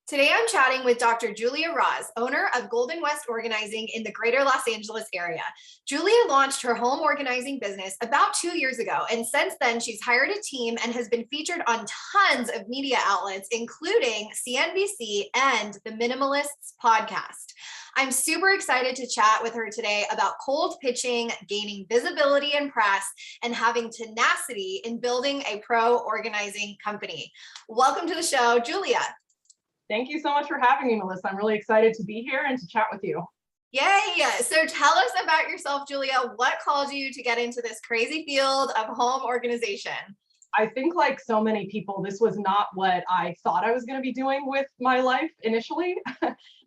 Today, I'm chatting with Dr. Julia Raz, owner of Golden West Organizing in the greater Los Angeles area. Julia launched her home organizing business about 2 years ago, and since then, she's hired a team and has been featured on tons of media outlets, including CNBC and the Minimalists podcast. I'm super excited to chat with her today about cold pitching, gaining visibility in press, and having tenacity in building a pro organizing company. Welcome to the show, Julia. Thank you so much for having me, Melissa. I'm really excited to be here and to chat with you. Yay! So tell us about yourself, Julia. What called you to get into this crazy field of home organization? I think, like so many people, this was not what I thought I was going to be doing with my life initially.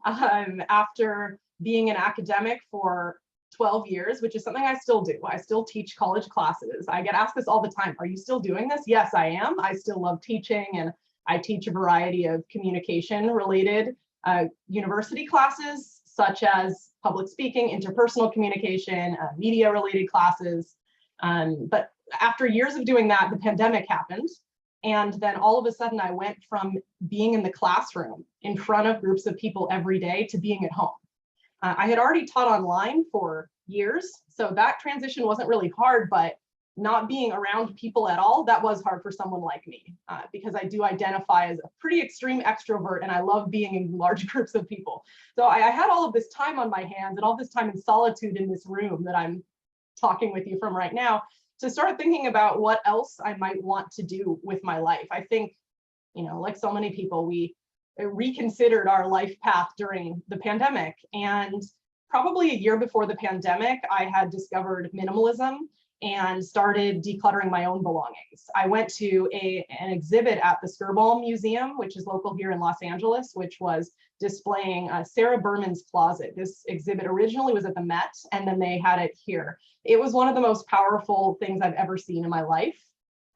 After being an academic for 12 years, which is something I still do. I still teach college classes. I get asked this all the time. Are you still doing this? Yes, I am. I still love teaching, and I teach a variety of communication-related university classes, such as public speaking, interpersonal communication, media-related classes. But after years of doing that, the pandemic happened. And then all of a sudden, I went from being in the classroom in front of groups of people every day to being at home. I had already taught online for years, so that transition wasn't really hard, but not being around people at all, that was hard for someone like me, because I do identify as a pretty extreme extrovert and I love being in large groups of people. So I had all of this time on my hands and all this time in solitude in this room that I'm talking with you from right now to start thinking about what else I might want to do with my life. I think, like so many people, we reconsidered our life path during the pandemic. And probably a year before the pandemic, I had discovered minimalism and started decluttering my own belongings. I went to an exhibit at the Skirball Museum, which is local here in Los Angeles, which was displaying Sarah Berman's closet. This exhibit originally was at the Met, and then they had it here. It was one of the most powerful things I've ever seen in my life,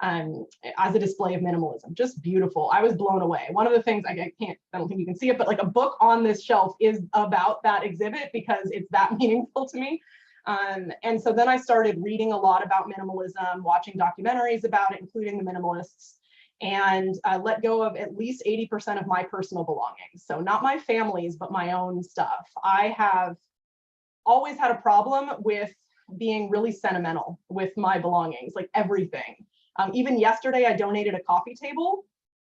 as a display of minimalism. Just beautiful. I was blown away. One of the things, I don't think you can see it, but like a book on this shelf is about that exhibit because it's that meaningful to me. And so then I started reading a lot about minimalism, watching documentaries about it, including the Minimalists, and I let go of at least 80% of my personal belongings. So not my family's, but my own stuff. I have always had a problem with being really sentimental with my belongings, like everything. Even yesterday, I donated a coffee table,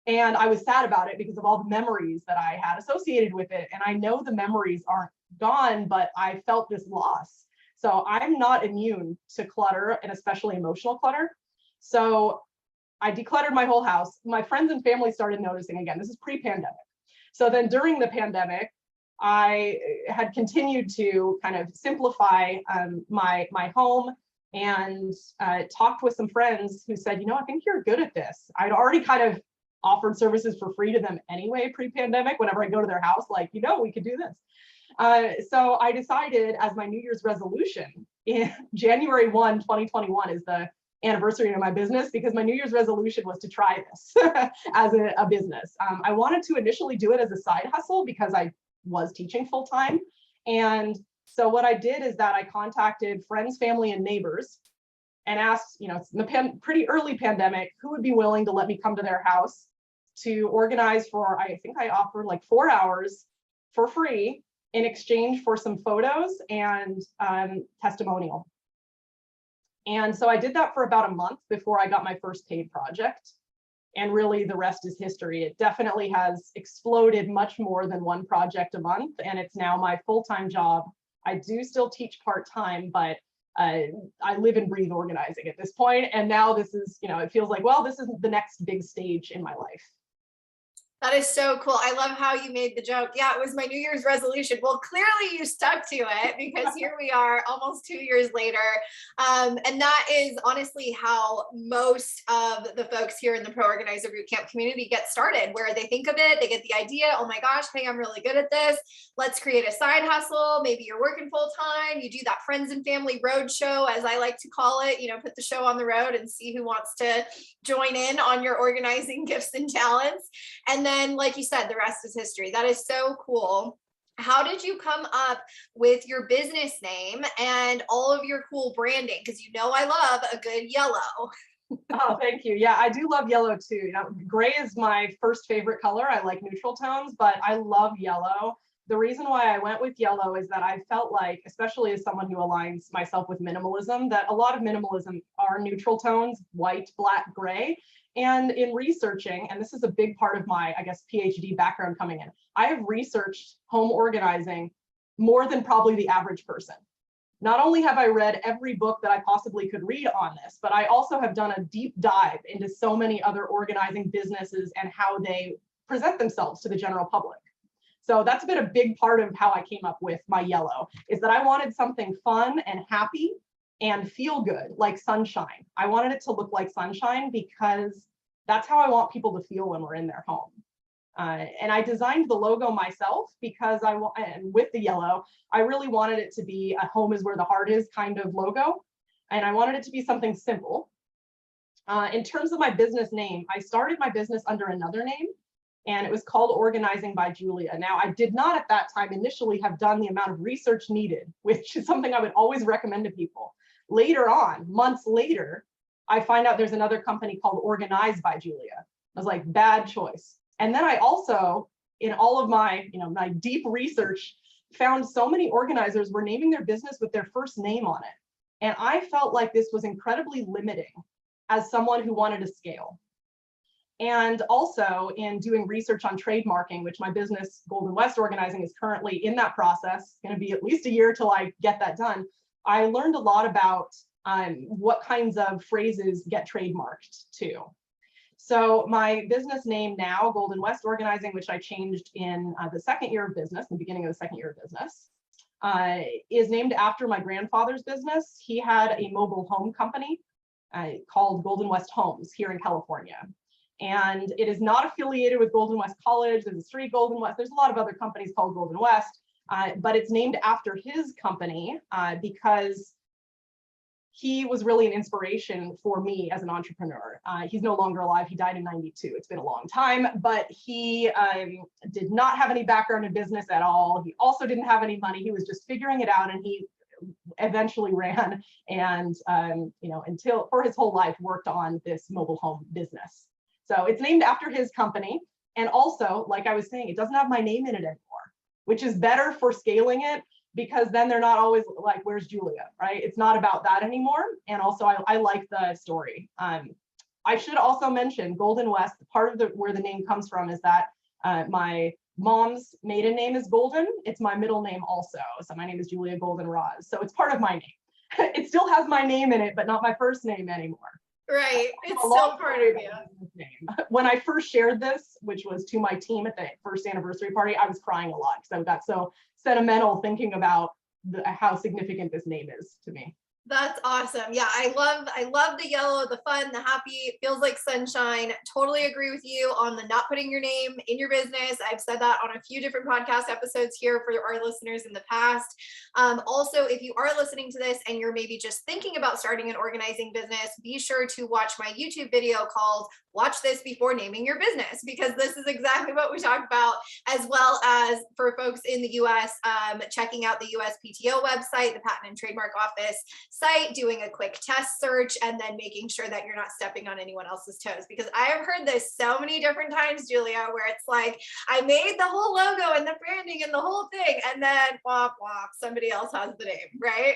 and I was sad about it because of all the memories that I had associated with it. And I know the memories aren't gone, but I felt this loss. So I'm not immune to clutter, and especially emotional clutter. So I decluttered my whole house. My friends and family started noticing again. This is pre-pandemic. So then during the pandemic, I had continued to kind of simplify my home, and talked with some friends who said, I think you're good at this. I'd already kind of offered services for free to them anyway, pre-pandemic, whenever I go to their house, like, we could do this. So I decided as my New Year's resolution in January 1, 2021 is the anniversary of my business, because my New Year's resolution was to try this as a business. I wanted to initially do it as a side hustle because I was teaching full time. And so what I did is that I contacted friends, family, and neighbors and asked, in the pretty early pandemic, who would be willing to let me come to their house to organize for, I think I offered like 4 hours for free in exchange for some photos and testimonial. And so I did that for about a month before I got my first paid project. And really the rest is history. It definitely has exploded much more than one project a month. And it's now my full-time job. I do still teach part-time, but I live and breathe organizing at this point. And now this is, it feels like, well, this is the next big stage in my life. That is so cool. I love how you made the joke. Yeah, it was my New Year's resolution. Well, clearly you stuck to it, because here we are almost 2 years later. And that is honestly how most of the folks here in the Pro Organizer Bootcamp community get started, where they think of it, they get the idea, oh my gosh, hey, I'm really good at this. Let's create a side hustle. Maybe you're working full time. You do that friends and family road show, as I like to call it, put the show on the road and see who wants to join in on your organizing gifts and talents. And then, like you said, the rest is history. That is so cool. How did you come up with your business name and all of your cool branding? Because I love a good yellow. Oh, thank you. Yeah, I do love yellow too. You know, gray is my first favorite color. I like neutral tones, but I love yellow. The reason why I went with yellow is that I felt like, especially as someone who aligns myself with minimalism, that a lot of minimalism are neutral tones, white, black, gray. And in researching, and this is a big part of my, I guess, PhD background coming in, I have researched home organizing more than probably the average person. Not only have I read every book that I possibly could read on this, but I also have done a deep dive into so many other organizing businesses and how they present themselves to the general public. So that's been a big part of how I came up with my yellow, is that I wanted something fun and happy and feel good, like sunshine. I wanted it to look like sunshine because that's how I want people to feel when we're in their home. And I designed the logo myself because and with the yellow, I really wanted it to be a home is where the heart is kind of logo. And I wanted it to be something simple. In terms of my business name, I started my business under another name, and it was called Organizing by Julia. Now, I did not at that time initially have done the amount of research needed, which is something I would always recommend to people. Later on, months later, I find out there's another company called Organize by Julia. I was like, bad choice. And then I also, in all of my, my deep research, found so many organizers were naming their business with their first name on it. And I felt like this was incredibly limiting as someone who wanted to scale. And also in doing research on trademarking, which my business, Golden West Organizing, is currently in that process. It's going to be at least a year till I get that done. I learned a lot about what kinds of phrases get trademarked too. So my business name now, Golden West Organizing, which I changed in the second year of business, the beginning of the second year of business, is named after my grandfather's business. He had a mobile home company called Golden West Homes here in California. And it is not affiliated with Golden West College. There's a street Golden West. There's a lot of other companies called Golden West, but it's named after his company because he was really an inspiration for me as an entrepreneur. He's no longer alive. He died in '92. It's been a long time, but he did not have any background in business at all. He also didn't have any money. He was just figuring it out, and he eventually ran and, until for his whole life worked on this mobile home business. So it's named after his company. And also, like I was saying, it doesn't have my name in it anymore, which is better for scaling it, because then they're not always like, where's Julia, right? It's not about that anymore. And also I like the story. I should also mention Golden West, part of where the name comes from is that my mom's maiden name is Golden. It's my middle name also. So my name is Julia Golden Roz. So it's part of my name. It still has my name in it, but not my first name anymore. Right, it's still part of you. When I first shared this, which was to my team at the first anniversary party, I was crying a lot because I got so sentimental thinking about how significant this name is to me. That's awesome. Yeah, I love the yellow, the fun, the happy, it feels like sunshine. Totally agree with you on the not putting your name in your business. I've said that on a few different podcast episodes here for our listeners in the past. Also, if you are listening to this and you're maybe just thinking about starting an organizing business, be sure to watch my YouTube video called Watch This Before Naming Your Business, because this is exactly what we talked about, as well as for folks in the US, checking out the USPTO website, the Patent and Trademark Office site, doing a quick test search, and then making sure that you're not stepping on anyone else's toes. Because I have heard this so many different times, Julia, where it's like, I made the whole logo and the branding and the whole thing, and then womp womp, somebody else has the name, right?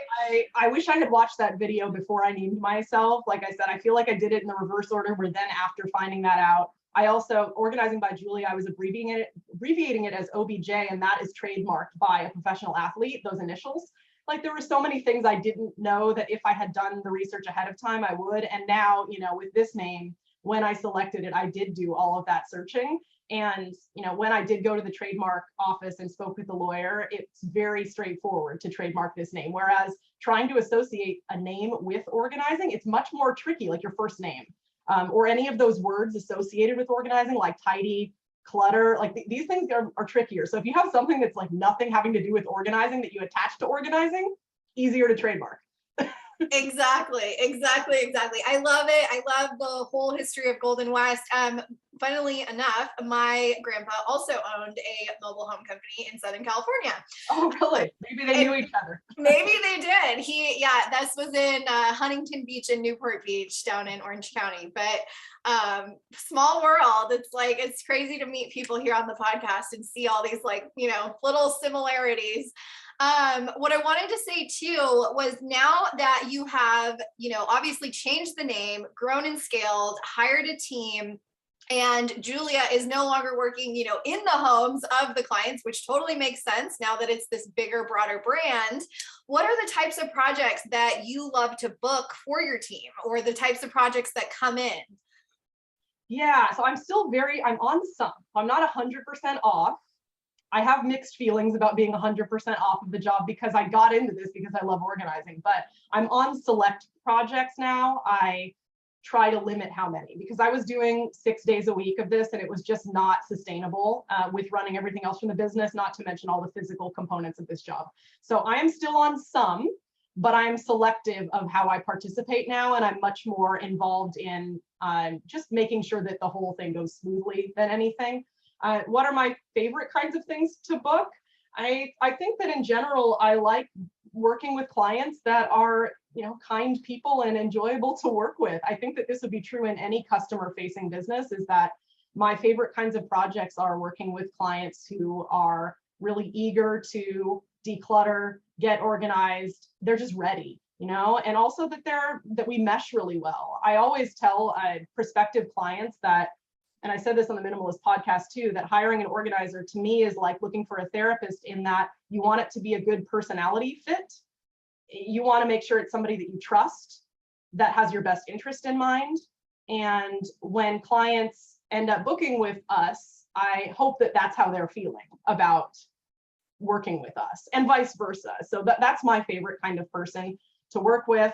I wish I had watched that video before I named myself. Like I said, I feel like I did it in the reverse order, where then after finding that out, I also, Organizing by Julia, I was abbreviating it as OBJ, and that is trademarked by a professional athlete, those initials. Like, there were so many things I didn't know that if I had done the research ahead of time, I would. And now, with this name, when I selected it, I did do all of that searching. And, when I did go to the trademark office and spoke with the lawyer, it's very straightforward to trademark this name. Whereas trying to associate a name with organizing, it's much more tricky, like your first name, or any of those words associated with organizing, like tidy, clutter, like these things are trickier. So if you have something that's like nothing having to do with organizing that you attach to organizing, easier to trademark. Exactly. I love it. I love the whole history of Golden West. funnily enough, my grandpa also owned a mobile home company in Southern California. Oh, really? Maybe they knew each other. Maybe they did. This was in Huntington Beach and Newport Beach down in Orange County. But small world. It's like, it's crazy to meet people here on the podcast and see all these like, little similarities. What I wanted to say too was, now that you have, obviously changed the name, grown and scaled, hired a team, and Julia is no longer working, in the homes of the clients, which totally makes sense now that it's this bigger, broader brand. What are the types of projects that you love to book for your team, or the types of projects that come in? Yeah, so I'm on some. I'm not 100% off. I have mixed feelings about being 100% off of the job, because I got into this because I love organizing, but I'm on select projects now. I try to limit how many, because I was doing 6 days a week of this and it was just not sustainable with running everything else from the business, not to mention all the physical components of this job. So I am still on some, but I'm selective of how I participate now, and I'm much more involved in just making sure that the whole thing goes smoothly than anything. What are my favorite kinds of things to book? I think that in general, I like working with clients that are, kind people and enjoyable to work with. I think that this would be true in any customer facing business, is that my favorite kinds of projects are working with clients who are really eager to declutter, get organized. They're just ready, and also that we mesh really well. I always tell prospective clients that, and I said this on the Minimalist podcast too, that hiring an organizer to me is like looking for a therapist, in that you want it to be a good personality fit. You want to make sure it's somebody that you trust, that has your best interest in mind. And when clients end up booking with us, I hope that that's how they're feeling about working with us, and vice versa. So that's my favorite kind of person to work with.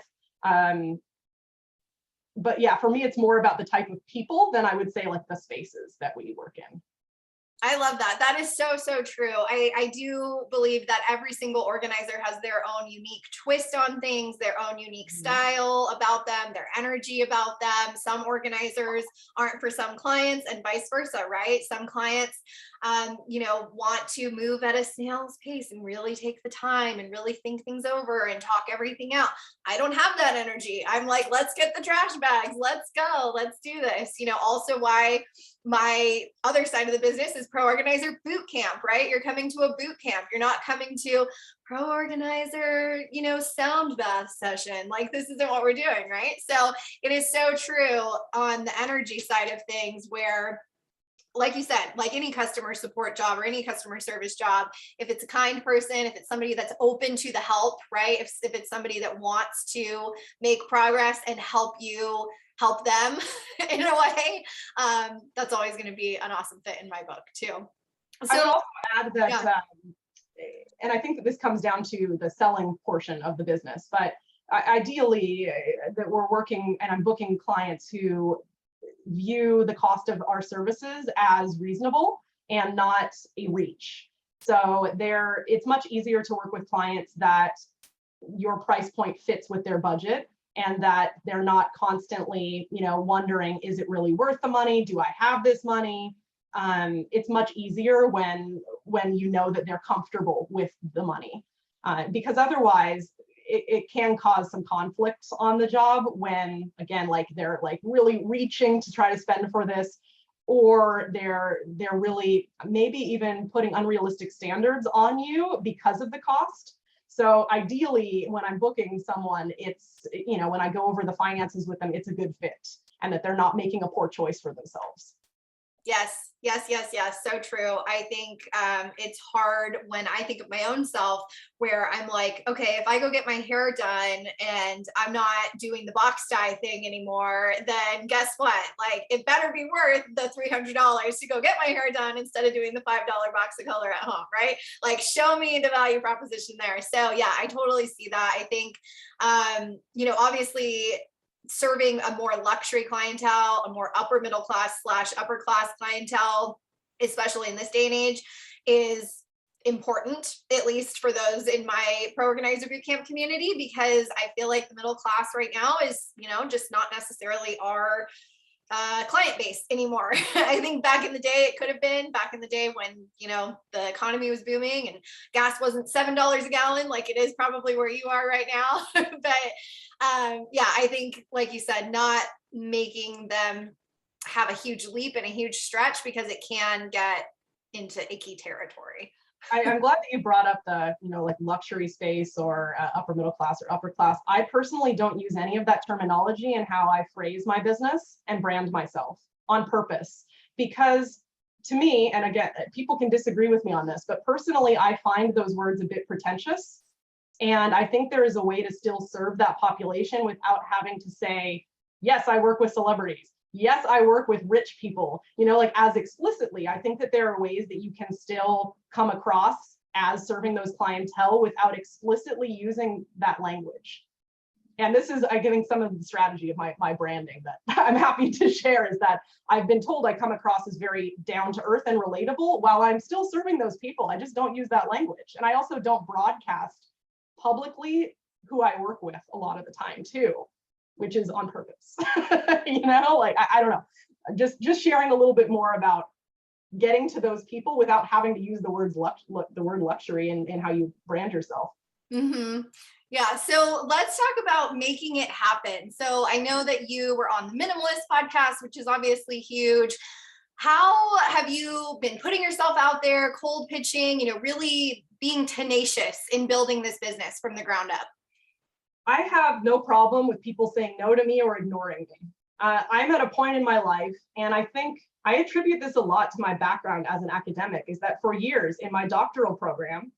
But yeah, for me, it's more about the type of people than I would say like the spaces that we work in. I love that. That is so, so true. I do believe that every single organizer has their own unique twist on things, their own unique style about them, their energy about them. Some organizers aren't for some clients, and vice versa, right? Some clients, want to move at a snail's pace and really take the time and really think things over and talk everything out. I don't have that energy. I'm like, let's get the trash bags. Let's go. Let's do this. Also why my other side of the business is Pro Organizer Bootcamp, right? You're coming to a boot camp. You're not coming to Pro Organizer, sound bath session. Like, this isn't what we're doing, right? So it is so true on the energy side of things, where, like you said, like any customer support job or any customer service job, if it's a kind person, if it's somebody that's open to the help, right? If it's somebody that wants to make progress and help you help them in a way, that's always going to be an awesome fit in my book too. So I would also add that, and I think that this comes down to the selling portion of the business, but ideally that we're working and I'm booking clients who view the cost of our services as reasonable and not a reach. So it's much easier to work with clients that your price point fits with their budget, and that they're not constantly, wondering, is it really worth the money? Do I have this money? It's much easier when you know that they're comfortable with the money, because otherwise it can cause some conflicts on the job when, again, like they're like really reaching to try to spend for this, or they're really maybe even putting unrealistic standards on you because of the cost. So ideally, when I'm booking someone, it's, when I go over the finances with them, it's a good fit, and that they're not making a poor choice for themselves. Yes. So true. I think it's hard when I think of my own self, where I'm like, okay, if I go get my hair done and I'm not doing the box dye thing anymore, then guess what? Like, it better be worth the $300 to go get my hair done instead of doing the $5 box of color at home, right? Like, show me the value proposition there. So yeah, I totally see that. I think, obviously, serving a more luxury clientele, a more upper middle class / upper class clientele, especially in this day and age, is important, at least for those in my Pro Organizer Bootcamp community, because I feel like the middle class right now is, just not necessarily our client base anymore. I think back in the day, it could have been back in the day when, you know, the economy was booming and gas wasn't $7 a gallon like it is probably where you are right now. But yeah, I think, like you said, not making them have a huge leap and a huge stretch because it can get into icky territory. I'm glad that you brought up the, you know, like luxury space or upper middle class or upper class. I personally don't use any of that terminology in how I phrase my business and brand myself on purpose. Because to me, and again, people can disagree with me on this, but personally, I find those words a bit pretentious. And I think there is a way to still serve that population without having to say, yes, I work with celebrities. Yes, I work with rich people, you know, like as explicitly. I think that there are ways that you can still come across as serving those clientele without explicitly using that language. And this is, I'm giving some of the strategy of my branding that I'm happy to share, is that I've been told I come across as very down to earth and relatable while I'm still serving those people. I just don't use that language. And I also don't broadcast publicly who I work with a lot of the time too, which is on purpose. You know, like, I don't know, just sharing a little bit more about getting to those people without having to use the word luxury in how you brand yourself. Mm-hmm. Yeah. So let's talk about making it happen. So I know that you were on the Minimalist podcast, which is obviously huge. How have you been putting yourself out there, cold pitching, you know, really being tenacious in building this business from the ground up? I have no problem with people saying no to me or ignoring me. I'm at a point in my life, and I think I attribute this a lot to my background as an academic, is that for years in my doctoral program,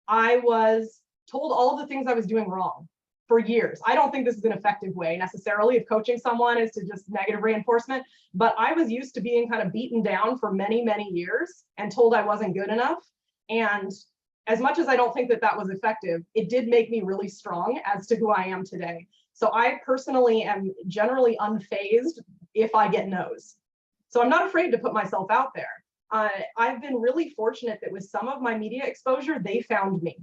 I was told all of the things I was doing wrong for years. I don't think this is an effective way necessarily of coaching someone, is to just negative reinforcement, but I was used to being kind of beaten down for many, many years and told I wasn't good enough. And as much as I don't think that that was effective, it did make me really strong as to who I am today. So I personally am generally unfazed if I get no's. So I'm not afraid to put myself out there. I've been really fortunate that with some of my media exposure, they found me.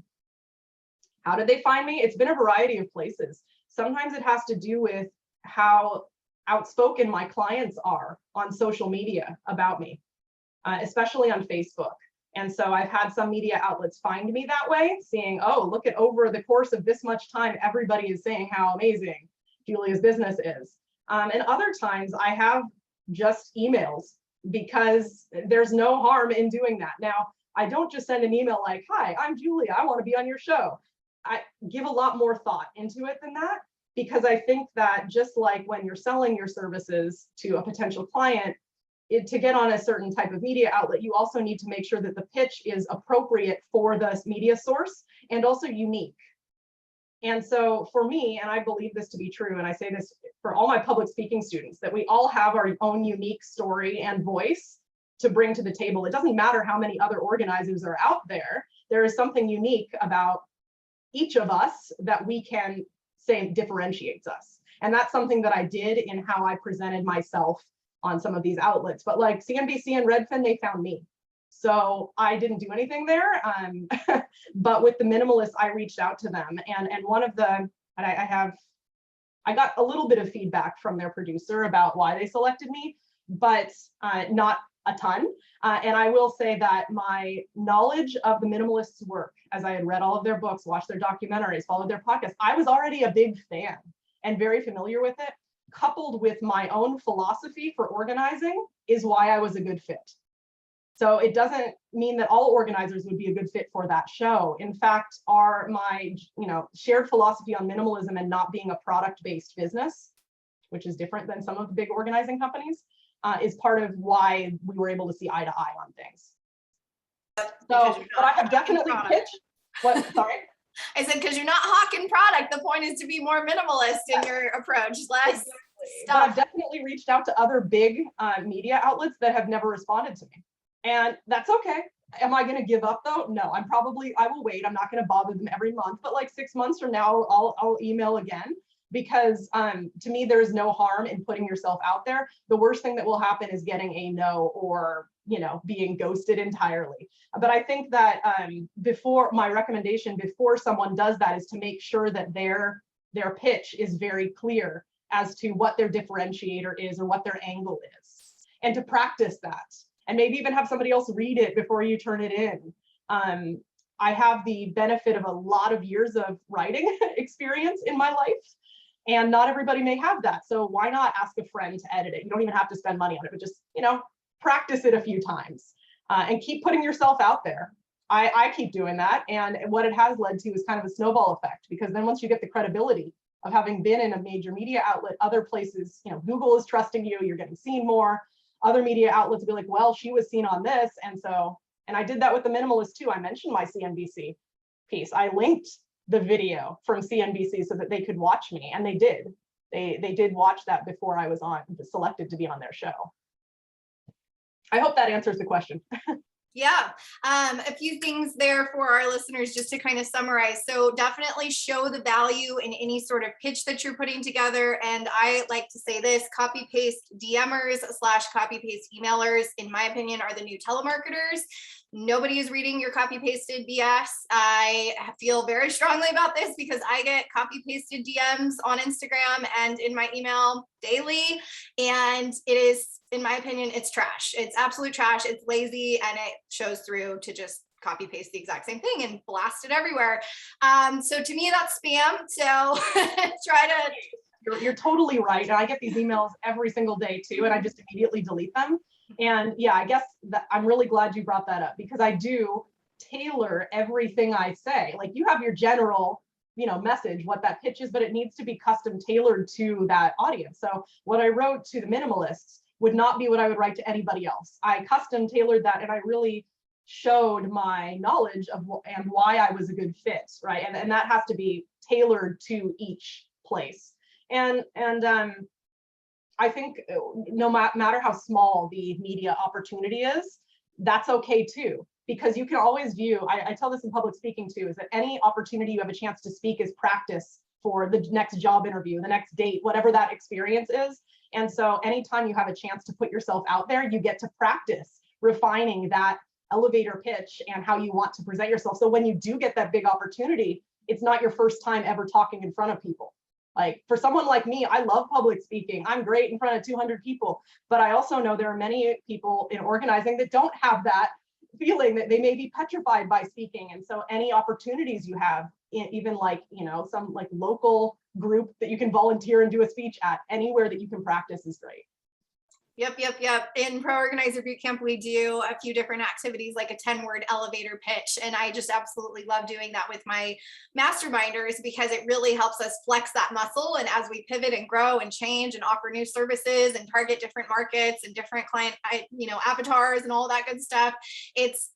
How did they find me? It's been a variety of places. Sometimes it has to do with how outspoken my clients are on social media about me, especially on Facebook. And so I've had some media outlets find me that way, seeing, oh, look at over the course of this much time, everybody is saying how amazing Julia's business is. And other times I have just emails, because there's no harm in doing that. Now, I don't just send an email like, hi, I'm Julia, I want to be on your show. I give a lot more thought into it than that, because I think that just like when you're selling your services to a potential client, to get on a certain type of media outlet, you also need to make sure that the pitch is appropriate for the media source and also unique. And so for me, and I believe this to be true, and I say this for all my public speaking students, that we all have our own unique story and voice to bring to the table. It doesn't matter how many other organizers are out there. There is something unique about each of us that we can say differentiates us. And that's something that I did in how I presented myself on some of these outlets. But like CNBC and Redfin, they found me. So I didn't do anything there. But with the Minimalist, I reached out to them. And one of the, and I got a little bit of feedback from their producer about why they selected me, but not a ton. And I will say that my knowledge of the Minimalists' work, as I had read all of their books, watched their documentaries, followed their podcasts, I was already a big fan and very familiar with it, coupled with my own philosophy for organizing, is why I was a good fit. So it doesn't mean that all organizers would be a good fit for that show. In fact, my shared philosophy on minimalism and not being a product-based business, which is different than some of the big organizing companies, is part of why we were able to see eye to eye on things. So, but I have definitely pitched. What? Sorry. I said, because you're not hawking product. The point is to be more minimalist in your approach. Less stuff. But I've definitely reached out to other big media outlets that have never responded to me. And that's okay. Am I going to give up though? No, I will wait. I'm not going to bother them every month, but like 6 months from now, I'll email again, because to me, there's no harm in putting yourself out there. The worst thing that will happen is getting a no, or being ghosted entirely. But I think that my recommendation before someone does that is to make sure that their pitch is very clear as to what their differentiator is or what their angle is, and to practice that, and maybe even have somebody else read it before you turn it in. I have the benefit of a lot of years of writing experience in my life, and not everybody may have that. So why not ask a friend to edit it? You don't even have to spend money on it, but just, practice it a few times and keep putting yourself out there. I keep doing that. And what it has led to is kind of a snowball effect, because then once you get the credibility of having been in a major media outlet, other places, Google is trusting you, you're getting seen more. Other media outlets will be like, well, she was seen on this. And I did that with the Minimalist too. I mentioned my CNBC piece. I linked the video from CNBC so that they could watch me, and they did. They did watch that before I was selected to be on their show. I hope that answers the question. Yeah, a few things there for our listeners just to kind of summarize. So definitely show the value in any sort of pitch that you're putting together. And I like to say this, copy paste DMers / copy paste emailers, in my opinion, are the new telemarketers. Nobody is reading your copy pasted BS. I feel very strongly about this because I get copy pasted DMs on Instagram and in my email daily. And it is, in my opinion, it's trash. It's absolute trash. It's lazy, and it shows through to just copy paste the exact same thing and blast it everywhere. So to me, that's spam. So try to. You're totally right. And I get these emails every single day too, and I just immediately delete them. And yeah, I guess that I'm really glad you brought that up, because I do tailor everything I say. Like, you have your general, message, what that pitch is, but it needs to be custom tailored to that audience. So what I wrote to the minimalists would not be what I would write to anybody else. I custom tailored that, and I really showed my knowledge of and why I was a good fit, right? And that has to be tailored to each place. And I think no matter how small the media opportunity is, that's okay too, because you can always view, I tell this in public speaking too, is that any opportunity you have a chance to speak is practice for the next job interview, the next date, whatever that experience is. And so anytime you have a chance to put yourself out there, you get to practice refining that elevator pitch and how you want to present yourself. So when you do get that big opportunity, it's not your first time ever talking in front of people. Like, for someone like me, I love public speaking. I'm great in front of 200 people, but I also know there are many people in organizing that don't have that feeling, that they may be petrified by speaking. And so any opportunities you have, even like, some like local group that you can volunteer and do a speech at, anywhere that you can practice is great. Yep. In Pro Organizer Bootcamp, we do a few different activities, like a 10-word elevator pitch. And I just absolutely love doing that with my masterminders, because it really helps us flex that muscle. And as we pivot and grow and change and offer new services and target different markets and different client, avatars and all that good stuff, it's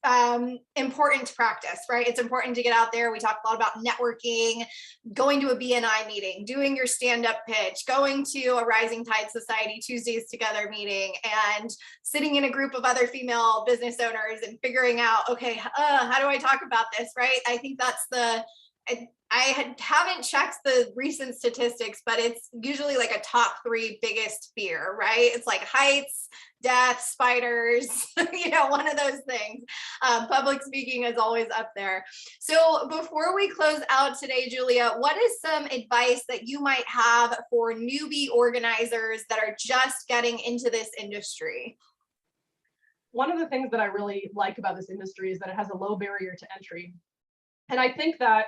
important to practice, right? It's important to get out there. We talk a lot about networking, going to a BNI meeting, doing your stand-up pitch, going to a Rising Tide Society Tuesdays Together meeting, and sitting in a group of other female business owners and figuring out, okay, how do I talk about this, right? I think that's I haven't checked the recent statistics, but it's usually like a top 3 biggest fear, right? It's like heights, death, spiders, one of those things. Public speaking is always up there. So before we close out today, Julia, what is some advice that you might have for newbie organizers that are just getting into this industry? One of the things that I really like about this industry is that it has a low barrier to entry. And I think that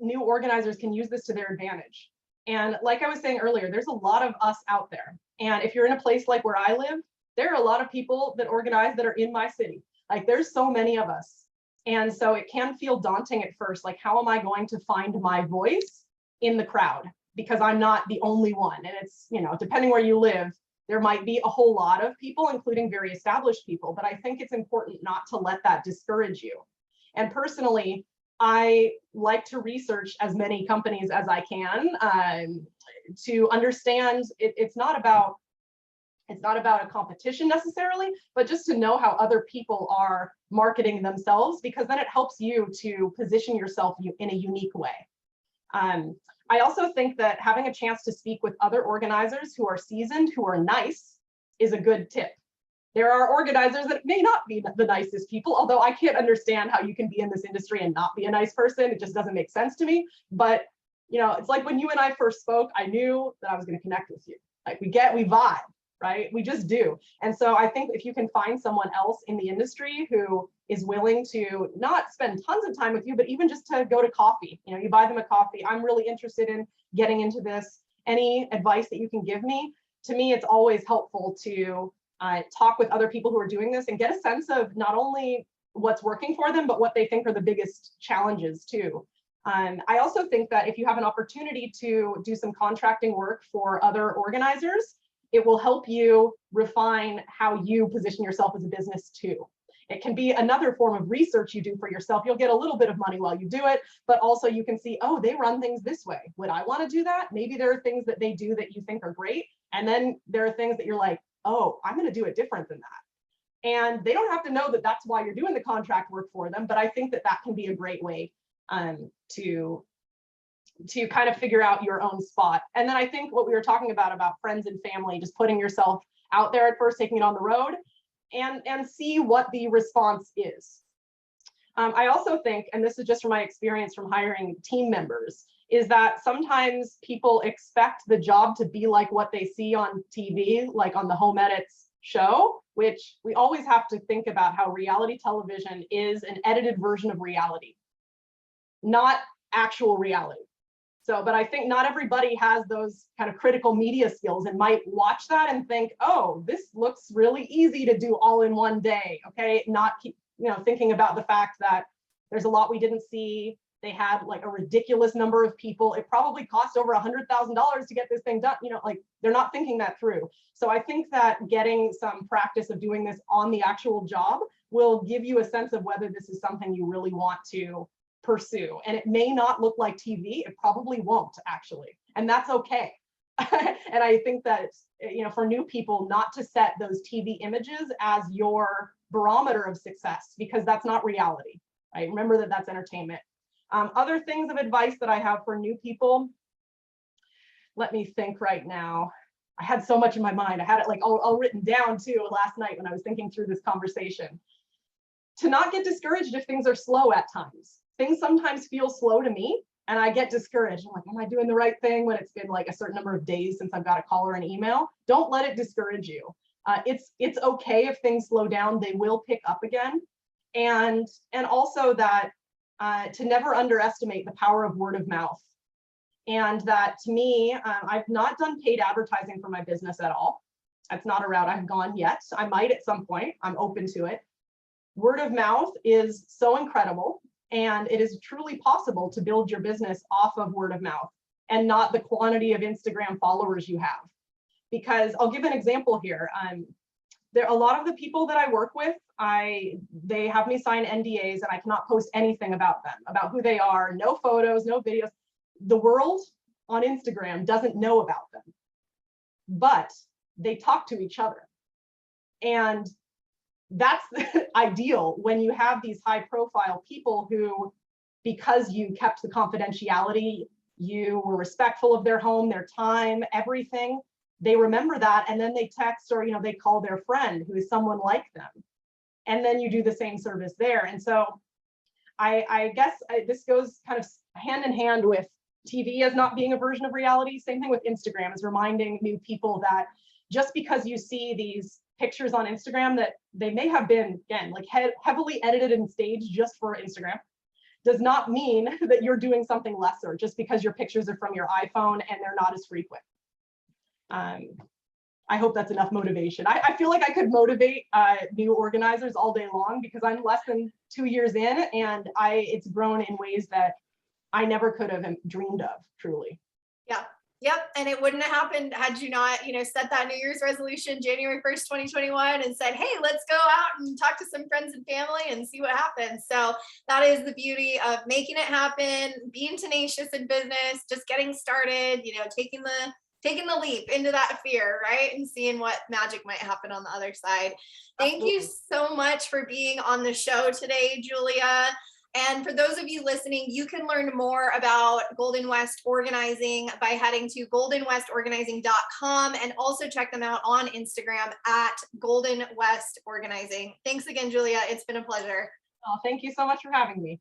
new organizers can use this to their advantage. And like I was saying earlier, there's a lot of us out there. And if you're in a place like where I live, there are a lot of people that organize that are in my city. Like, there's so many of us. And so it can feel daunting at first. Like, how am I going to find my voice in the crowd? Because I'm not the only one. And it's, depending where you live, there might be a whole lot of people, including very established people. But I think it's important not to let that discourage you. And personally, I like to research as many companies as I can to understand it's not about a competition necessarily, but just to know how other people are marketing themselves, because then it helps you to position yourself in a unique way. I also think that having a chance to speak with other organizers who are seasoned, who are nice, is a good tip. There are organizers that may not be the nicest people, although I can't understand how you can be in this industry and not be a nice person. It just doesn't make sense to me. But it's like when you and I first spoke, I knew that I was going to connect with you. Like we vibe, right? We just do. And so I think if you can find someone else in the industry who is willing to not spend tons of time with you, but even just to go to coffee, you buy them a coffee. I'm really interested in getting into this. Any advice that you can give me? To me, it's always helpful to talk with other people who are doing this and get a sense of not only what's working for them, but what they think are the biggest challenges too. I also think that if you have an opportunity to do some contracting work for other organizers, it will help you refine how you position yourself as a business too. It can be another form of research you do for yourself. You'll get a little bit of money while you do it, but also you can see, oh, they run things this way. Would I want to do that? Maybe there are things that they do that you think are great. And then there are things that you're like, oh, I'm going to do it different than that. And they don't have to know that that's why you're doing the contract work for them. But I think that that can be a great way to kind of figure out your own spot. And then I think what we were talking about friends and family, just putting yourself out there at first, taking it on the road and see what the response is. I also think, and this is just from my experience from hiring team members, is that sometimes people expect the job to be like what they see on TV, like on the Home Edits show, which we always have to think about how reality television is an edited version of reality, not actual reality. So, but I think not everybody has those kind of critical media skills and might watch that and think, oh, this looks really easy to do all in one day. Okay, not keep, thinking about the fact that there's a lot we didn't see. They had like a ridiculous number of people. It probably cost over $100,000 to get this thing done. Like they're not thinking that through. So I think that getting some practice of doing this on the actual job will give you a sense of whether this is something you really want to pursue. And it may not look like TV. It probably won't actually. And that's okay. And I think that it's, for new people, not to set those TV images as your barometer of success, because that's not reality, right? Remember that that's entertainment. Other things of advice that I have for new people, let me think right now. I had so much in my mind. I had it like all written down too last night when I was thinking through this conversation. To not get discouraged if things are slow at times. Things sometimes feel slow to me and I get discouraged. I'm like, am I doing the right thing when it's been like a certain number of days since I've got a call or an email? Don't let it discourage you. It's okay if things slow down, they will pick up again. And also that to never underestimate the power of word of mouth. And that to me, I've not done paid advertising for my business at all. That's not a route I've gone yet. I might at some point. I'm open to it. Word of mouth is so incredible. And it is truly possible to build your business off of word of mouth and not the quantity of Instagram followers you have. Because I'll give an example here. There are a lot of the people that I work with, they have me sign NDAs and I cannot post anything about them, about who they are, no photos, no videos. The world on Instagram doesn't know about them, but they talk to each other. And that's ideal when you have these high profile people who, because you kept the confidentiality, you were respectful of their home, their time, everything, they remember that. And then they text or, they call their friend who is someone like them. And then you do the same service there. And so I guess this goes kind of hand in hand with TV as not being a version of reality. Same thing with Instagram, is reminding new people that just because you see these pictures on Instagram that they may have been, again, like heavily edited and staged just for Instagram, does not mean that you're doing something lesser just because your pictures are from your iPhone and they're not as frequent. I hope that's enough motivation. I feel like I could motivate new organizers all day long because I'm less than 2 years in and it's grown in ways that I never could have dreamed of, truly. Yeah. Yep. And it wouldn't have happened had you not, set that New Year's resolution January 1st, 2021 and said, hey, let's go out and talk to some friends and family and see what happens. So that is the beauty of making it happen, being tenacious in business, just getting started, taking the leap into that fear, right? And seeing what magic might happen on the other side. Thank you so much for being on the show today, Julia. And for those of you listening, you can learn more about Golden West Organizing by heading to goldenwestorganizing.com and also check them out on Instagram at Golden West Organizing. Thanks again, Julia. It's been a pleasure. Oh, thank you so much for having me.